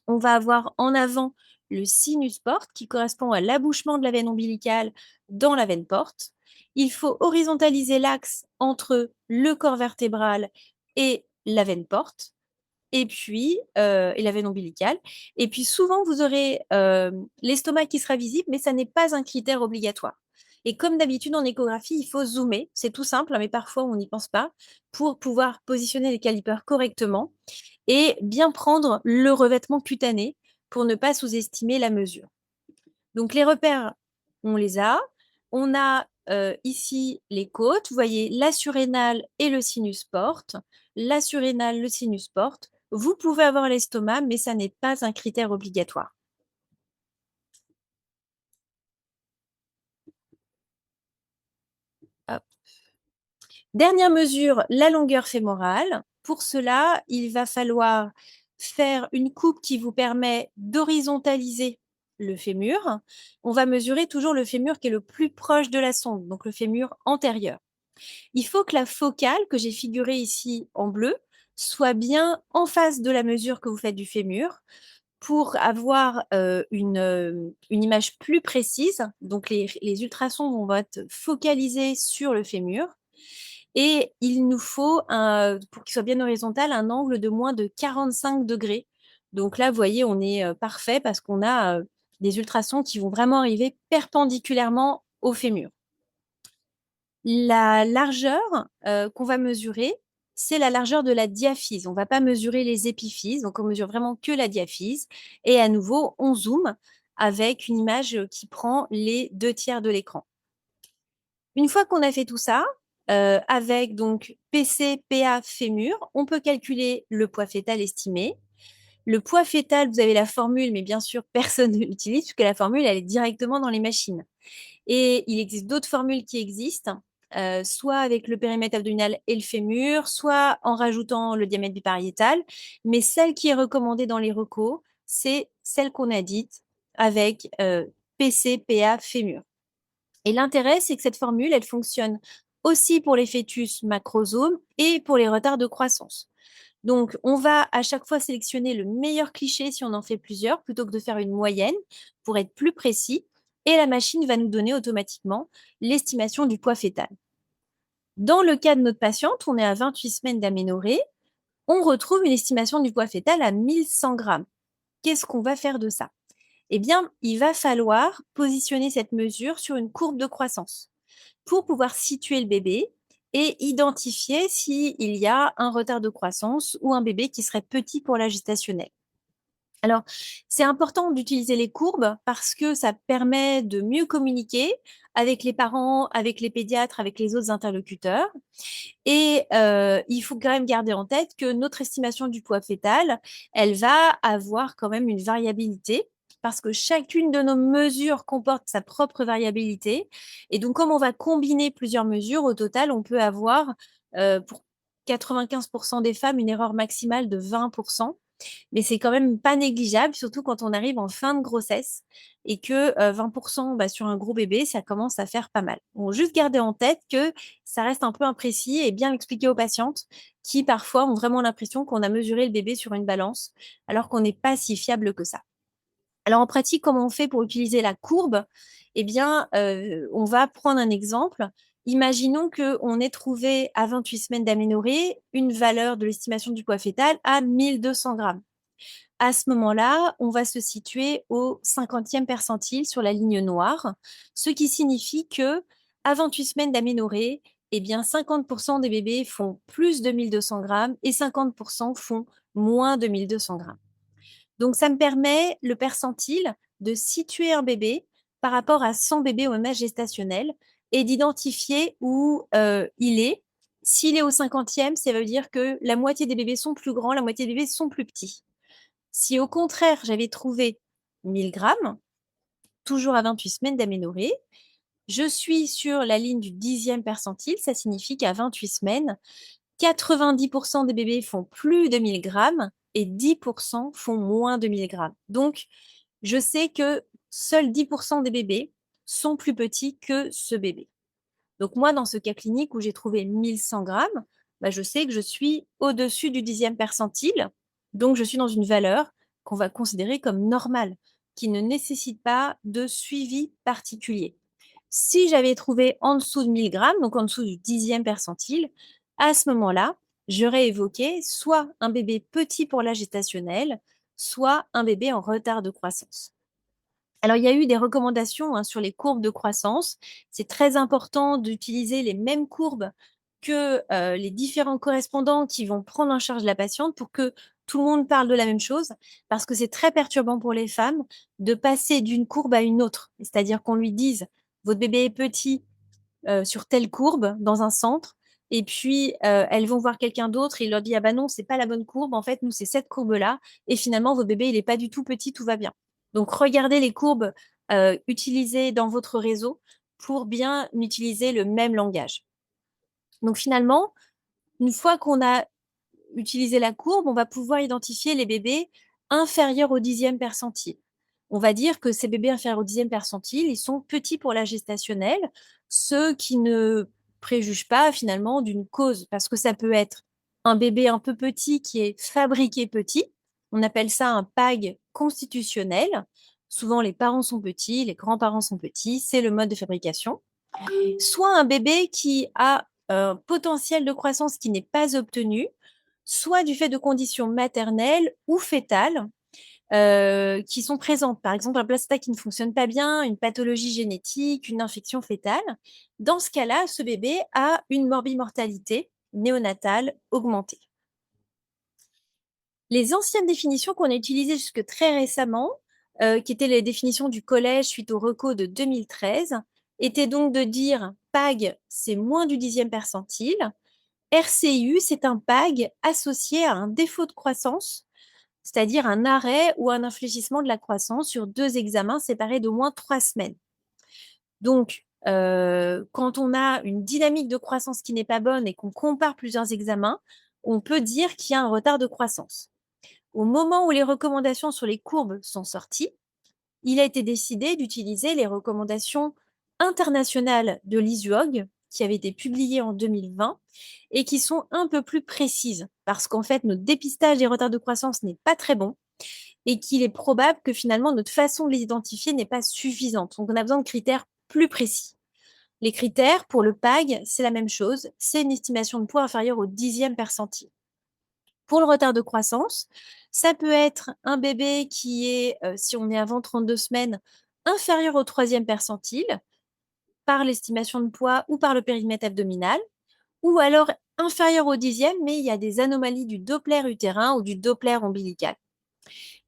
On va avoir en avant le sinus porte qui correspond à l'abouchement de la veine ombilicale dans la veine porte. Il faut horizontaliser l'axe entre le corps vertébral et la veine porte et puis et la veine ombilicale. Et puis souvent, vous aurez l'estomac qui sera visible, mais ça n'est pas un critère obligatoire. Et comme d'habitude en échographie, il faut zoomer. C'est tout simple, hein, mais parfois on n'y pense pas pour pouvoir positionner les calipers correctement et bien prendre le revêtement cutané pour ne pas sous-estimer la mesure. Donc les repères, on les a. On a ici les côtes. Vous voyez la surrénale et le sinus porte. La surrénale, le sinus porte. Vous pouvez avoir l'estomac, mais ça n'est pas un critère obligatoire. Hop. Dernière mesure, la longueur fémorale. Pour cela, il va falloir faire une coupe qui vous permet d'horizontaliser le fémur. On va mesurer toujours le fémur qui est le plus proche de la sonde, donc le fémur antérieur. Il faut que la focale, que j'ai figurée ici en bleu, soit bien en face de la mesure que vous faites du fémur pour avoir une image plus précise. Donc, les ultrasons vont être focalisés sur le fémur. Et il nous faut, pour qu'il soit bien horizontal, un angle de moins de 45 degrés. Donc là, vous voyez, on est parfait parce qu'on a des ultrasons qui vont vraiment arriver perpendiculairement au fémur. La largeur qu'on va mesurer, c'est la largeur de la diaphyse. On ne va pas mesurer les épiphyses, donc on mesure vraiment que la diaphyse. Et à nouveau, on zoome avec une image qui prend les 2 tiers de l'écran. Une fois qu'on a fait tout ça, avec donc PC, PA, fémur, on peut calculer le poids fœtal estimé. Le poids fœtal, vous avez la formule, mais bien sûr, personne ne l'utilise puisque la formule, elle est directement dans les machines. Et il existe d'autres formules qui existent, soit avec le périmètre abdominal et le fémur, soit en rajoutant le diamètre bipariétal. Mais celle qui est recommandée dans les recos, c'est celle qu'on a dite avec PC, PA, fémur. Et l'intérêt, c'est que cette formule, elle fonctionne aussi pour les fœtus macrosomes et pour les retards de croissance. Donc, on va à chaque fois sélectionner le meilleur cliché si on en fait plusieurs, plutôt que de faire une moyenne pour être plus précis. Et la machine va nous donner automatiquement l'estimation du poids fœtal. Dans le cas de notre patiente, on est à 28 semaines d'aménorrhée, on retrouve une estimation du poids fœtal à 1100 grammes. Qu'est-ce qu'on va faire de ça? Eh bien, il va falloir positionner cette mesure sur une courbe de croissance pour pouvoir situer le bébé et identifier s'il y a un retard de croissance ou un bébé qui serait petit pour la gestationnelle. Alors, c'est important d'utiliser les courbes parce que ça permet de mieux communiquer avec les parents, avec les pédiatres, avec les autres interlocuteurs. Et il faut quand même garder en tête que notre estimation du poids fœtal, elle va avoir quand même une variabilité parce que chacune de nos mesures comporte sa propre variabilité. Et donc, comme on va combiner plusieurs mesures, au total, on peut avoir pour 95% des femmes une erreur maximale de 20%. Mais c'est quand même pas négligeable, surtout quand on arrive en fin de grossesse et que 20% bah, sur un gros bébé, ça commence à faire pas mal. Bon, juste garder en tête que ça reste un peu imprécis et bien expliquer aux patientes qui parfois ont vraiment l'impression qu'on a mesuré le bébé sur une balance alors qu'on n'est pas si fiable que ça. Alors en pratique, comment on fait pour utiliser la courbe? Eh bien, on va prendre un exemple. Imaginons qu'on ait trouvé à 28 semaines d'aménorrhée une valeur de l'estimation du poids fœtal à 1200 grammes. À ce moment-là, on va se situer au 50e percentile sur la ligne noire, ce qui signifie que à 28 semaines d'aménorrhée, eh bien 50% des bébés font plus de 1200 grammes et 50% font moins de 1200 grammes. Donc ça me permet, le percentile, de situer un bébé par rapport à 100 bébés au même âge gestationnel et d'identifier où il est. S'il est au 50e, ça veut dire que la moitié des bébés sont plus grands, la moitié des bébés sont plus petits. Si au contraire, j'avais trouvé 1000 grammes, toujours à 28 semaines d'aménorrhée, je suis sur la ligne du 10e percentile, ça signifie qu'à 28 semaines, 90% des bébés font plus de 1000 grammes et 10% font moins de 1000 grammes. Donc, je sais que seuls 10% des bébés sont plus petits que ce bébé. Donc moi, dans ce cas clinique où j'ai trouvé 1100 grammes, bah, je sais que je suis au-dessus du 10e percentile. Donc je suis dans une valeur qu'on va considérer comme normale, qui ne nécessite pas de suivi particulier. Si j'avais trouvé en dessous de 1000 grammes, donc en dessous du 10e percentile, à ce moment-là, j'aurais évoqué soit un bébé petit pour la gestationnelle, soit un bébé en retard de croissance. Alors, il y a eu des recommandations sur les courbes de croissance. C'est très important d'utiliser les mêmes courbes que les différents correspondants qui vont prendre en charge la patiente pour que tout le monde parle de la même chose, parce que c'est très perturbant pour les femmes de passer d'une courbe à une autre. C'est-à-dire qu'on lui dise, votre bébé est petit sur telle courbe dans un centre, et puis elles vont voir quelqu'un d'autre et il leur dit, ah bah non, c'est pas la bonne courbe, en fait, nous, c'est cette courbe-là, et finalement, votre bébé, il n'est pas du tout petit, tout va bien. Donc, regardez les courbes utilisées dans votre réseau pour bien utiliser le même langage. Donc, finalement, une fois qu'on a utilisé la courbe, on va pouvoir identifier les bébés inférieurs au 10e percentile. On va dire que ces bébés inférieurs au 10e percentile, ils sont petits pour la gestationnelle, ce qui ne préjuge pas finalement d'une cause, parce que ça peut être un bébé un peu petit qui est fabriqué petit. On appelle ça un PAG constitutionnel. Souvent, les parents sont petits, les grands-parents sont petits, c'est le mode de fabrication. Soit un bébé qui a un potentiel de croissance qui n'est pas obtenu, soit du fait de conditions maternelles ou fœtales qui sont présentes. Par exemple, un placenta qui ne fonctionne pas bien, une pathologie génétique, une infection fœtale. Dans ce cas-là, ce bébé a une morbimortalité néonatale augmentée. Les anciennes définitions qu'on a utilisées jusque très récemment, qui étaient les définitions du collège suite au RECO de 2013, étaient donc de dire PAG, c'est moins du 10e percentile. RCU, c'est un PAG associé à un défaut de croissance, c'est-à-dire un arrêt ou un infléchissement de la croissance sur 2 examens séparés d'au moins 3 semaines. Donc, quand on a une dynamique de croissance qui n'est pas bonne et qu'on compare plusieurs examens, on peut dire qu'il y a un retard de croissance. Au moment où les recommandations sur les courbes sont sorties, il a été décidé d'utiliser les recommandations internationales de l'ISUOG, qui avaient été publiées en 2020 et qui sont un peu plus précises, parce qu'en fait, notre dépistage des retards de croissance n'est pas très bon et qu'il est probable que finalement, notre façon de les identifier n'est pas suffisante. Donc, on a besoin de critères plus précis. Les critères pour le PAG, c'est la même chose, c'est une estimation de poids inférieure au 10e percentile. Pour le retard de croissance, ça peut être un bébé qui est, si on est avant 32 semaines, inférieur au 3e percentile par l'estimation de poids ou par le périmètre abdominal, ou alors inférieur au 10e, mais il y a des anomalies du Doppler utérin ou du Doppler ombilical.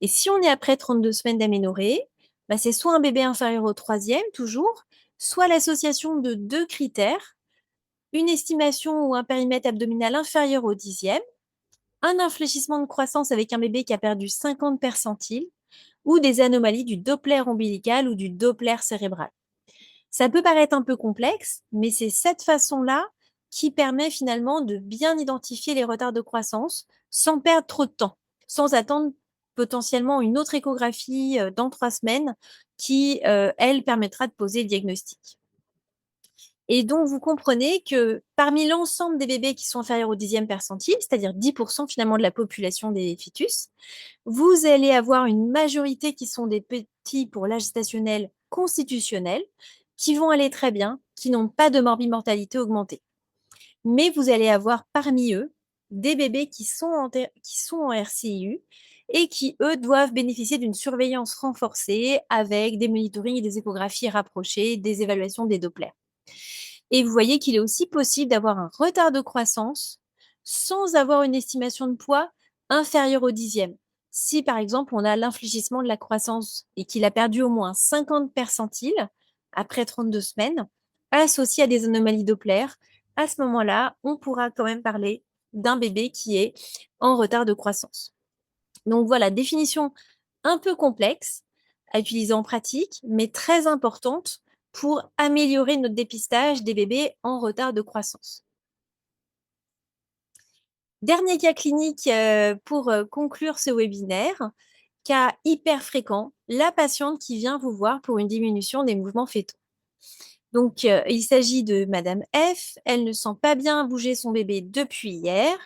Et si on est après 32 semaines d'aménorrhée, bah, c'est soit un bébé inférieur au troisième, toujours, soit l'association de deux critères, une estimation ou un périmètre abdominal inférieur au dixième, un infléchissement de croissance avec un bébé qui a perdu 50 percentiles, ou des anomalies du Doppler ombilical ou du Doppler cérébral. Ça peut paraître un peu complexe, mais c'est cette façon-là qui permet finalement de bien identifier les retards de croissance sans perdre trop de temps, sans attendre potentiellement une autre échographie dans 3 semaines qui, elle, permettra de poser le diagnostic. Et donc, vous comprenez que parmi l'ensemble des bébés qui sont inférieurs au dixième percentile, c'est-à-dire 10% finalement de la population des fœtus, vous allez avoir une majorité qui sont des petits pour l'âge gestationnel constitutionnel, qui vont aller très bien, qui n'ont pas de morbimortalité augmentée. Mais vous allez avoir parmi eux des bébés qui sont en RCIU et qui, eux, doivent bénéficier d'une surveillance renforcée avec des monitorings et des échographies rapprochées, des évaluations des Doppler. Et vous voyez qu'il est aussi possible d'avoir un retard de croissance sans avoir une estimation de poids inférieure au dixième. Si par exemple on a l'infléchissement de la croissance et qu'il a perdu au moins 50 percentiles après 32 semaines, associé à des anomalies Doppler, à ce moment-là, on pourra quand même parler d'un bébé qui est en retard de croissance. Donc voilà, définition un peu complexe à utiliser en pratique, mais très importante pour améliorer notre dépistage des bébés en retard de croissance. Dernier cas clinique pour conclure ce webinaire, cas hyper fréquent, la patiente qui vient vous voir pour une diminution des mouvements fœtaux. Donc, il s'agit de Madame F. Elle ne sent pas bien bouger son bébé depuis hier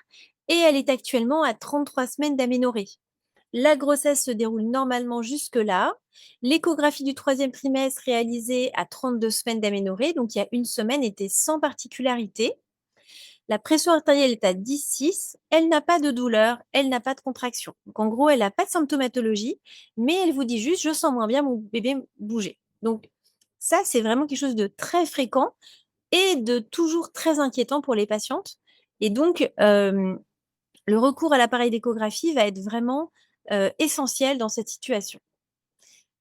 et elle est actuellement à 33 semaines d'aménorrhée. La grossesse se déroule normalement jusque-là. L'échographie du troisième trimestre réalisée à 32 semaines d'aménorrhée, donc il y a une semaine, était sans particularité. La pression artérielle est à 10,6. Elle n'a pas de douleur, elle n'a pas de contraction. Donc en gros, elle n'a pas de symptomatologie, mais elle vous dit juste, je sens moins bien mon bébé bouger. Donc ça, c'est vraiment quelque chose de très fréquent et de toujours très inquiétant pour les patientes. Et donc, le recours à l'appareil d'échographie va être vraiment essentiel dans cette situation.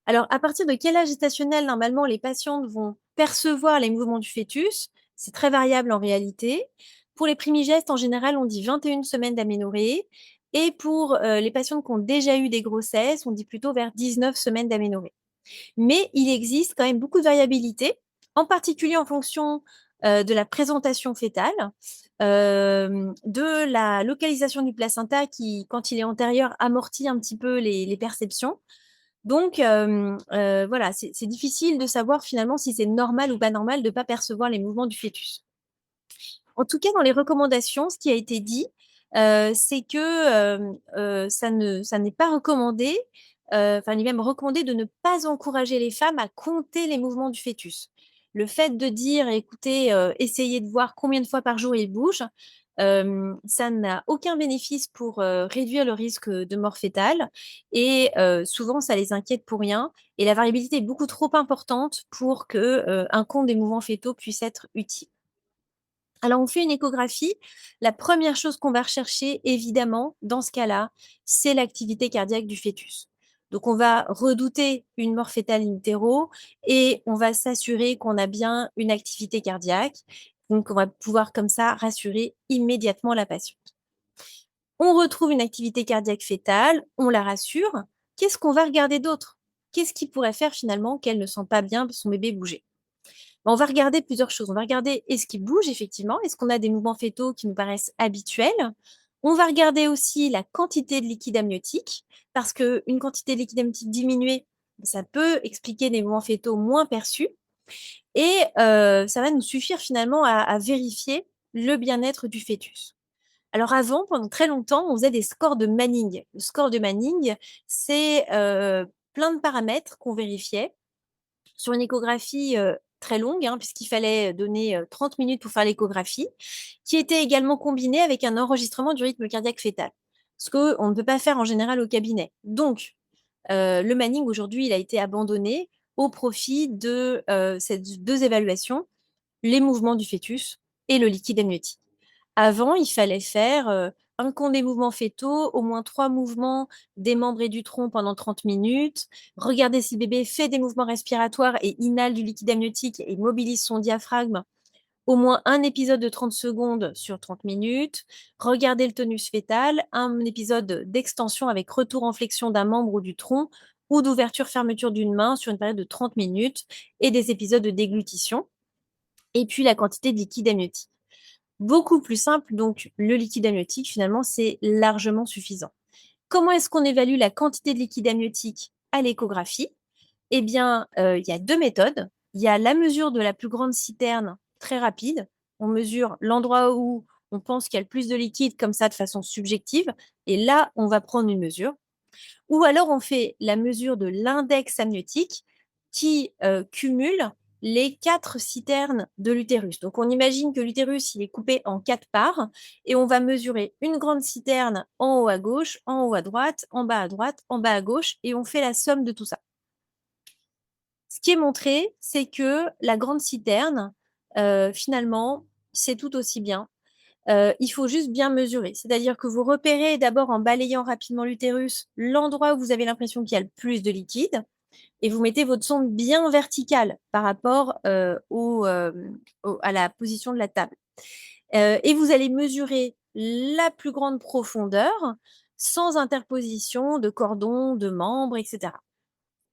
Alors, à partir de quel âge gestationnel, normalement, les patientes vont percevoir les mouvements du fœtus? C'est très variable en réalité. Pour les primigestes, en général, on dit 21 semaines d'aménorrhée. Et pour les patientes qui ont déjà eu des grossesses, on dit plutôt vers 19 semaines d'aménorrhée. Mais il existe quand même beaucoup de variabilité, en particulier en fonction de la présentation fœtale, de la localisation du placenta qui, quand il est antérieur, amortit un petit peu les perceptions. Donc, voilà, c'est difficile de savoir finalement si c'est normal ou pas normal de ne pas percevoir les mouvements du fœtus. En tout cas, dans les recommandations, ce qui a été dit, c'est que, ça n'est pas recommandé, enfin, il est même recommandé de ne pas encourager les femmes à compter les mouvements du fœtus. Le fait de dire: «Écoutez, essayez de voir combien de fois par jour il bouge», ça n'a aucun bénéfice pour, réduire le risque, de mort fœtale et souvent ça les inquiète pour rien et la variabilité est beaucoup trop importante pour que, un compte des mouvements fœtaux puisse être utile. Alors, on fait une échographie. La première chose qu'on va rechercher, évidemment, dans ce cas-là, c'est l'activité cardiaque du fœtus. Donc, on va redouter une mort fœtale in utero et on va s'assurer qu'on a bien une activité cardiaque. Donc, on va pouvoir comme ça rassurer immédiatement la patiente. On retrouve une activité cardiaque fœtale, on la rassure. Qu'est-ce qu'on va regarder d'autre? Qu'est-ce qui pourrait faire finalement qu'elle ne sent pas bien son bébé bouger? On va regarder plusieurs choses. On va regarder est-ce qu'il bouge effectivement? Est-ce qu'on a des mouvements fœtaux qui nous paraissent habituels? On va regarder aussi la quantité de liquide amniotique parce qu'une quantité de liquide amniotique diminuée, ça peut expliquer des mouvements fœtaux moins perçus et ça va nous suffire finalement à vérifier le bien-être du fœtus. Alors avant, pendant très longtemps, on faisait des scores de Manning. Le score de Manning, c'est, plein de paramètres qu'on vérifiait sur une échographie, très longue, hein, puisqu'il fallait donner, 30 minutes pour faire l'échographie, qui était également combinée avec un enregistrement du rythme cardiaque fœtal. Ce qu'on ne peut pas faire en général au cabinet. Donc, le Manning aujourd'hui, il a été abandonné au profit de, ces 2 évaluations, les mouvements du fœtus et le liquide amniotique. Avant, il fallait faire, un compte des mouvements fœtaux, au moins 3 mouvements des membres et du tronc pendant 30 minutes. Regardez si le bébé fait des mouvements respiratoires et inhale du liquide amniotique et mobilise son diaphragme. Au moins un épisode de 30 secondes sur 30 minutes. Regardez le tonus fœtal, un épisode d'extension avec retour en flexion d'un membre ou du tronc ou d'ouverture-fermeture d'une main sur une période de 30 minutes et des épisodes de déglutition. Et puis la quantité de liquide amniotique. Beaucoup plus simple, donc le liquide amniotique, finalement, c'est largement suffisant. Comment est-ce qu'on évalue la quantité de liquide amniotique à l'échographie? Eh bien, il y a 2 méthodes. Il y a la mesure de la plus grande citerne très rapide. On mesure l'endroit où on pense qu'il y a le plus de liquide comme ça de façon subjective et là, on va prendre une mesure. Ou alors on fait la mesure de l'index amniotique qui, cumule les 4 citernes de l'utérus. Donc on imagine que l'utérus, il est coupé en 4 parts et on va mesurer une grande citerne en haut à gauche, en haut à droite, en bas à droite, en bas à gauche et on fait la somme de tout ça. Ce qui est montré, c'est que la grande citerne, finalement, c'est tout aussi bien. Il faut juste bien mesurer. C'est-à-dire que vous repérez d'abord en balayant rapidement l'utérus l'endroit où vous avez l'impression qu'il y a le plus de liquide et vous mettez votre sonde bien verticale par rapport à la position de la table. Et vous allez mesurer la plus grande profondeur sans interposition de cordon, de membres, etc.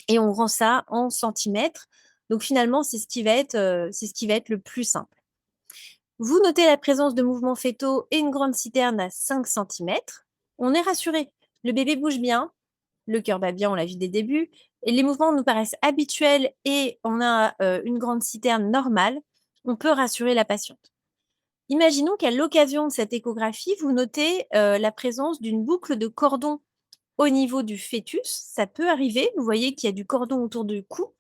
Et on rend ça en centimètres. Donc finalement, c'est ce qui va être le plus simple. Vous notez la présence de mouvements fœtaux et une grande citerne à 5 centimètres. On est rassuré. Le bébé bouge bien, le cœur bat bien, on l'a vu dès le début, et les mouvements nous paraissent habituels et on a une grande citerne normale. On peut rassurer la patiente. Imaginons qu'à l'occasion de cette échographie, vous notez la présence d'une boucle de cordon au niveau du fœtus. Ça peut arriver. Vous voyez qu'il y a du cordon autour du cou.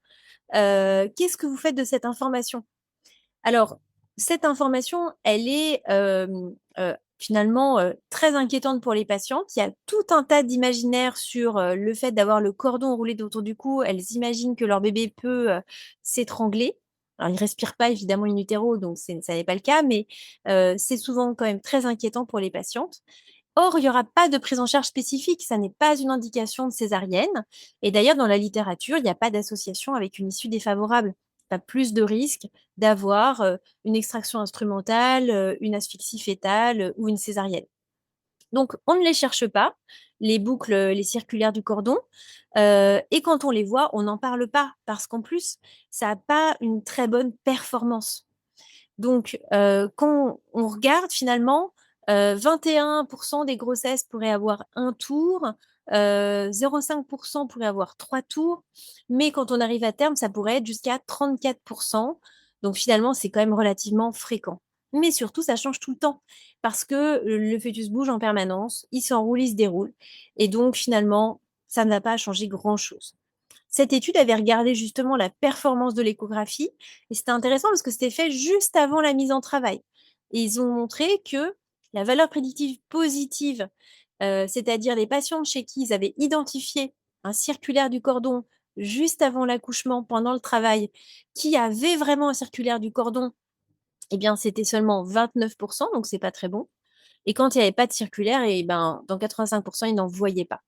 Qu'est-ce que vous faites de cette information? Alors, cette information, elle est finalement très inquiétante pour les patientes. Il y a tout un tas d'imaginaires sur le fait d'avoir le cordon roulé autour du cou. Elles imaginent que leur bébé peut s'étrangler. Alors, il ne respire pas évidemment in utero, donc ça n'est pas le cas, mais c'est souvent quand même très inquiétant pour les patientes. Or, il n'y aura pas de prise en charge spécifique, ça n'est pas une indication de césarienne. Et d'ailleurs, dans la littérature, il n'y a pas d'association avec une issue défavorable. Pas plus de risque d'avoir une extraction instrumentale, une asphyxie fœtale ou une césarienne. Donc, on ne les cherche pas, les boucles, les circulaires du cordon. Et quand on les voit, on n'en parle pas parce qu'en plus, ça n'a pas une très bonne performance. Donc, quand on regarde finalement, 21% des grossesses pourraient avoir un tour, 0,5% pourraient avoir 3 tours, mais quand on arrive à terme, ça pourrait être jusqu'à 34%. Donc finalement, c'est quand même relativement fréquent. Mais surtout, ça change tout le temps parce que le fœtus bouge en permanence, il s'enroule, il se déroule et donc finalement, ça ne va pas changer grand-chose. Cette étude avait regardé justement la performance de l'échographie et c'était intéressant parce que c'était fait juste avant la mise en travail. Et ils ont montré que la valeur prédictive positive, c'est-à-dire les patientes chez qui ils avaient identifié un circulaire du cordon juste avant l'accouchement, pendant le travail, qui avait vraiment un circulaire du cordon, eh bien, c'était seulement 29%, donc c'est pas très bon. Et quand il n'y avait pas de circulaire, et ben, dans 85%, ils n'en voyaient pas.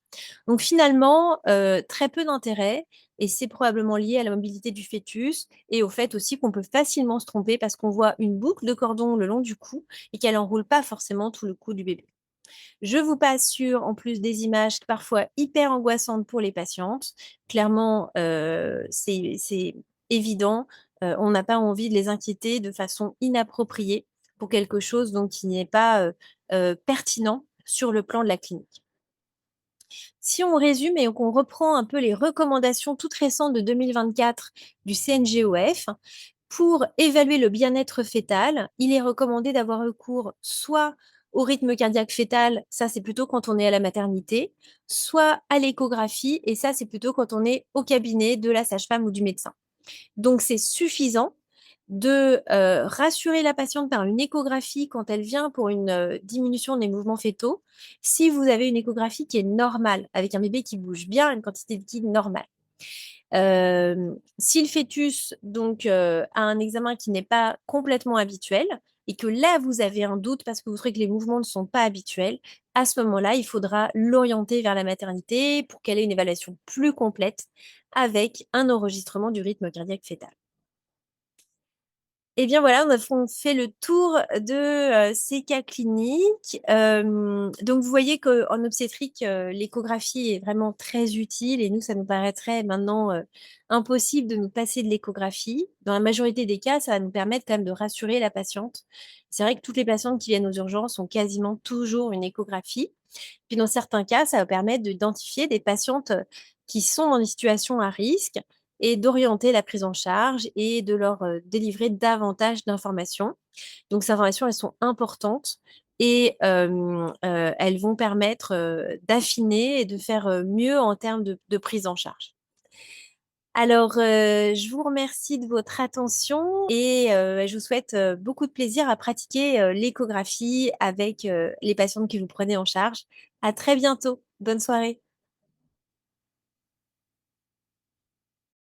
Donc finalement, très peu d'intérêt et c'est probablement lié à la mobilité du fœtus et au fait aussi qu'on peut facilement se tromper parce qu'on voit une boucle de cordon le long du cou et qu'elle enroule pas forcément tout le cou du bébé. Je vous passe sur, en plus des images parfois hyper angoissantes pour les patientes. Clairement, c'est évident, on n'a pas envie de les inquiéter de façon inappropriée pour quelque chose donc qui n'est pas, pertinent sur le plan de la clinique. Si on résume et qu'on reprend un peu les recommandations toutes récentes de 2024 du CNGOF, pour évaluer le bien-être fœtal, il est recommandé d'avoir recours soit au rythme cardiaque fœtal, ça c'est plutôt quand on est à la maternité, soit à l'échographie, et ça c'est plutôt quand on est au cabinet de la sage-femme ou du médecin. Donc c'est suffisant de rassurer la patiente par une échographie quand elle vient pour une diminution des mouvements fœtaux, si vous avez une échographie qui est normale, avec un bébé qui bouge bien, une quantité de liquide normale. Si le fœtus donc a un examen qui n'est pas complètement habituel, et que là, vous avez un doute parce que vous trouvez que les mouvements ne sont pas habituels, à ce moment-là, il faudra l'orienter vers la maternité pour qu'elle ait une évaluation plus complète avec un enregistrement du rythme cardiaque fœtal. Eh bien voilà, on fait le tour de, ces cas cliniques. Donc vous voyez qu'en obstétrique, l'échographie est vraiment très utile et nous, ça nous paraîtrait maintenant, impossible de nous passer de l'échographie. Dans la majorité des cas, ça va nous permettre quand même de rassurer la patiente. C'est vrai que toutes les patientes qui viennent aux urgences ont quasiment toujours une échographie. Puis dans certains cas, ça va permettre d'identifier des patientes, qui sont dans des situations à risque et d'orienter la prise en charge et de leur, délivrer davantage d'informations. Donc ces informations, elles sont importantes et elles vont permettre, d'affiner et de faire, mieux en termes de prise en charge. Alors, je vous remercie de votre attention et je vous souhaite, beaucoup de plaisir à pratiquer, l'échographie avec, les patientes que vous prenez en charge. À très bientôt. Bonne soirée.